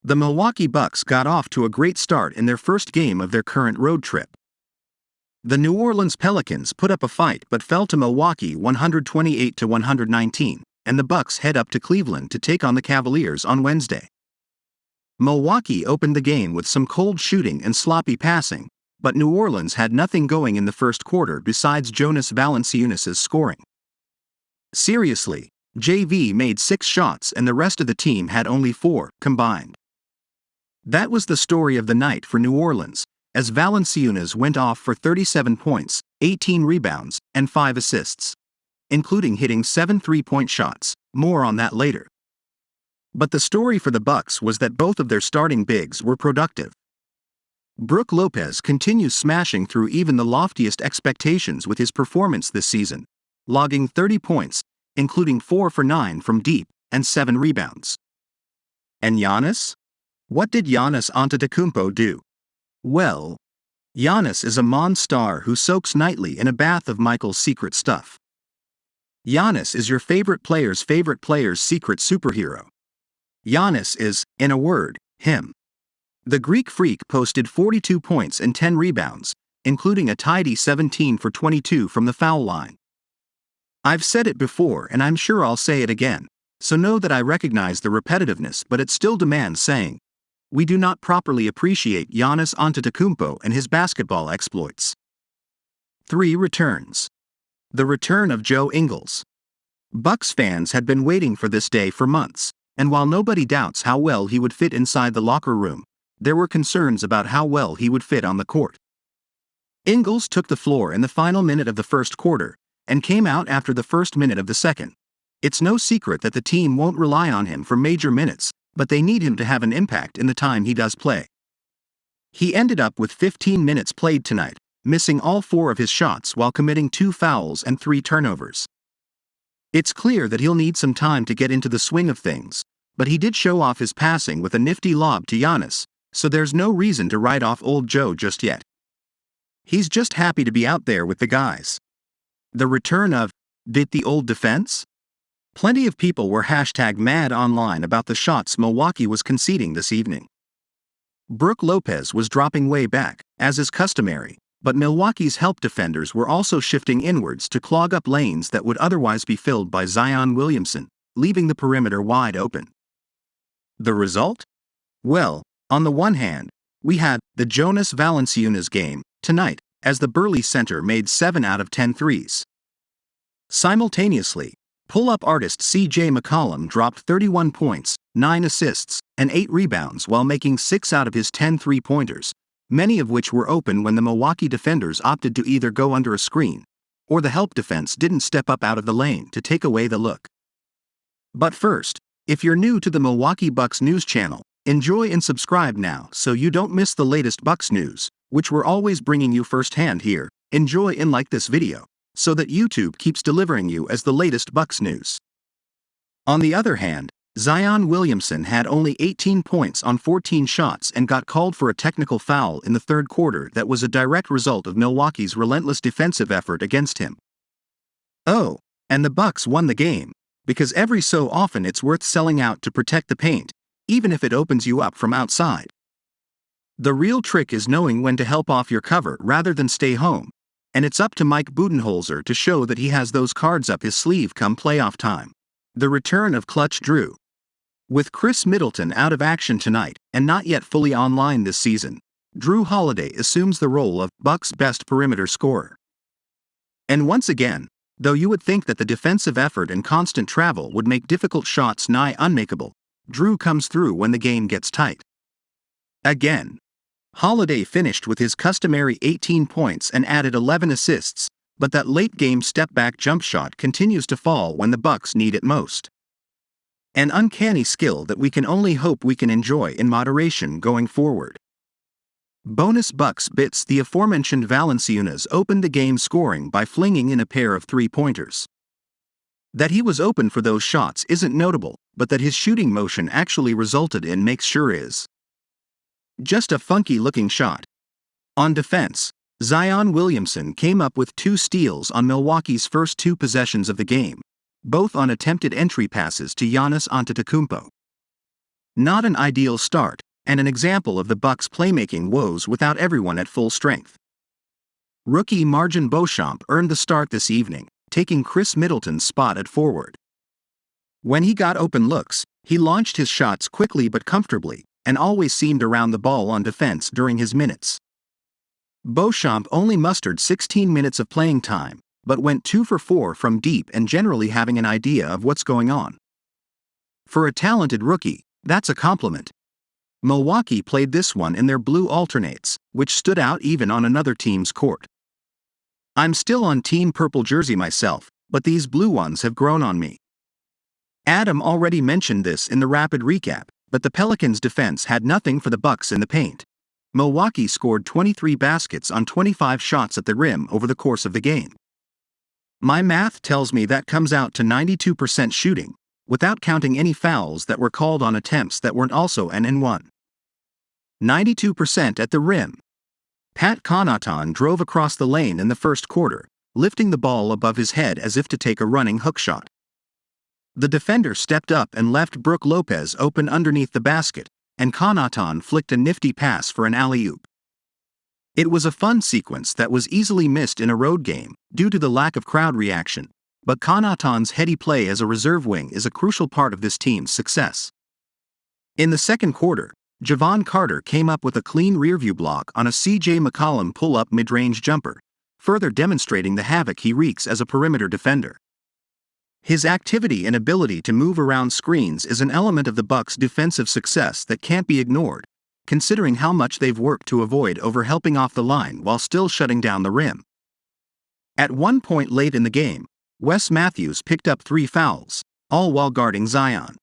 The Milwaukee Bucks got off to a great start in their first game of their current road trip. The New Orleans Pelicans put up a fight but fell to Milwaukee 128-119, and the Bucks head up to Cleveland to take on the Cavaliers on Wednesday. Milwaukee opened the game with some cold shooting and sloppy passing, but New Orleans had nothing going in the first quarter besides Jonas Valanciunas' scoring. Seriously, JV made 6 shots and the rest of the team had only 4 combined. That was the story of the night for New Orleans, as Valanciunas went off for 37 points, 18 rebounds, and 5 assists, including hitting 7 3-point shots. More on that later. But the story for the Bucks was that both of their starting bigs were productive. Brook Lopez continues smashing through even the loftiest expectations with his performance this season, logging 30 points, including 4 for 9 from deep, and 7 rebounds. And Giannis? What did Giannis Antetokounmpo do? Well, Giannis is a monster who soaks nightly in a bath of Michael's secret stuff. Giannis is your favorite player's secret superhero. Giannis is, in a word, him. The Greek Freak posted 42 points and 10 rebounds, including a tidy 17 for 22 from the foul line. I've said it before and I'm sure I'll say it again, so know that I recognize the repetitiveness, but it still demands saying. We do not properly appreciate Giannis Antetokounmpo and his basketball exploits. 3 returns. The return of Joe Ingles. Bucks fans had been waiting for this day for months, and while nobody doubts how well he would fit inside the locker room, there were concerns about how well he would fit on the court. Ingles took the floor in the final minute of the first quarter, and came out after the first minute of the second. It's no secret that the team won't rely on him for major minutes, but they need him to have an impact in the time he does play. He ended up with 15 minutes played tonight, missing all 4 of his shots while committing 2 fouls and 3 turnovers. It's clear that he'll need some time to get into the swing of things, but he did show off his passing with a nifty lob to Giannis, so there's no reason to write off old Joe just yet. He's just happy to be out there with the guys. The return of, the old defense? Plenty of people were #mad online about the shots Milwaukee was conceding this evening. Brook Lopez was dropping way back, as is customary, but Milwaukee's help defenders were also shifting inwards to clog up lanes that would otherwise be filled by Zion Williamson, leaving the perimeter wide open. The result? Well, on the one hand, we had the Jonas Valanciunas game tonight, as the burly center made 7 out of 10 threes. Simultaneously, pull-up artist CJ McCollum dropped 31 points, 9 assists, and 8 rebounds while making 6 out of his 10 three-pointers, many of which were open when the Milwaukee defenders opted to either go under a screen, or the help defense didn't step up out of the lane to take away the look. But first, if you're new to the Milwaukee Bucks news channel, enjoy and subscribe now so you don't miss the latest Bucks news, which we're always bringing you firsthand here. Enjoy and like this video, so that YouTube keeps delivering you as the latest Bucks news. On the other hand, Zion Williamson had only 18 points on 14 shots and got called for a technical foul in the third quarter that was a direct result of Milwaukee's relentless defensive effort against him. Oh, and the Bucks won the game, because every so often it's worth selling out to protect the paint, even if it opens you up from outside. The real trick is knowing when to help off your cover rather than stay home, and it's up to Mike Budenholzer to show that he has those cards up his sleeve come playoff time. The return of Clutch Drew. With Chris Middleton out of action tonight and not yet fully online this season, Drew Holiday assumes the role of Bucks' best perimeter scorer. And once again, though you would think that the defensive effort and constant travel would make difficult shots nigh unmakeable, Drew comes through when the game gets tight. Again, Holiday finished with his customary 18 points and added 11 assists, but that late-game step-back jump shot continues to fall when the Bucks need it most. An uncanny skill that we can only hope we can enjoy in moderation going forward. Bonus Bucks bits: the aforementioned Valanciunas opened the game scoring by flinging in a pair of three-pointers. That he was open for those shots isn't notable, but that his shooting motion actually resulted in makes sure is. Just a funky-looking shot. On defense, Zion Williamson came up with 2 steals on Milwaukee's first 2 possessions of the game, both on attempted entry passes to Giannis Antetokounmpo. Not an ideal start, and an example of the Bucks' playmaking woes without everyone at full strength. Rookie Margin Beauchamp earned the start this evening, taking Chris Middleton's spot at forward. When he got open looks, he launched his shots quickly but comfortably, and always seemed around the ball on defense during his minutes. Beauchamp only mustered 16 minutes of playing time, but went 2 for 4 from deep and generally having an idea of what's going on. For a talented rookie, that's a compliment. Milwaukee played this one in their blue alternates, which stood out even on another team's court. I'm still on Team Purple jersey myself, but these blue ones have grown on me. Adam already mentioned this in the rapid recap, but the Pelicans' defense had nothing for the Bucks in the paint. Milwaukee scored 23 baskets on 25 shots at the rim over the course of the game. My math tells me that comes out to 92% shooting, without counting any fouls that were called on attempts that weren't also an N1. 92% at the rim. Pat Connaughton drove across the lane in the first quarter, lifting the ball above his head as if to take a running hook shot. The defender stepped up and left Brook Lopez open underneath the basket, and Connaughton flicked a nifty pass for an alley-oop. It was a fun sequence that was easily missed in a road game due to the lack of crowd reaction, but Connaughton's heady play as a reserve wing is a crucial part of this team's success. In the second quarter, Javon Carter came up with a clean rearview block on a C.J. McCollum pull-up mid-range jumper, further demonstrating the havoc he wreaks as a perimeter defender. His activity and ability to move around screens is an element of the Bucks' defensive success that can't be ignored, considering how much they've worked to avoid overhelping off the line while still shutting down the rim. At one point late in the game, Wes Matthews picked up 3 fouls, all while guarding Zion.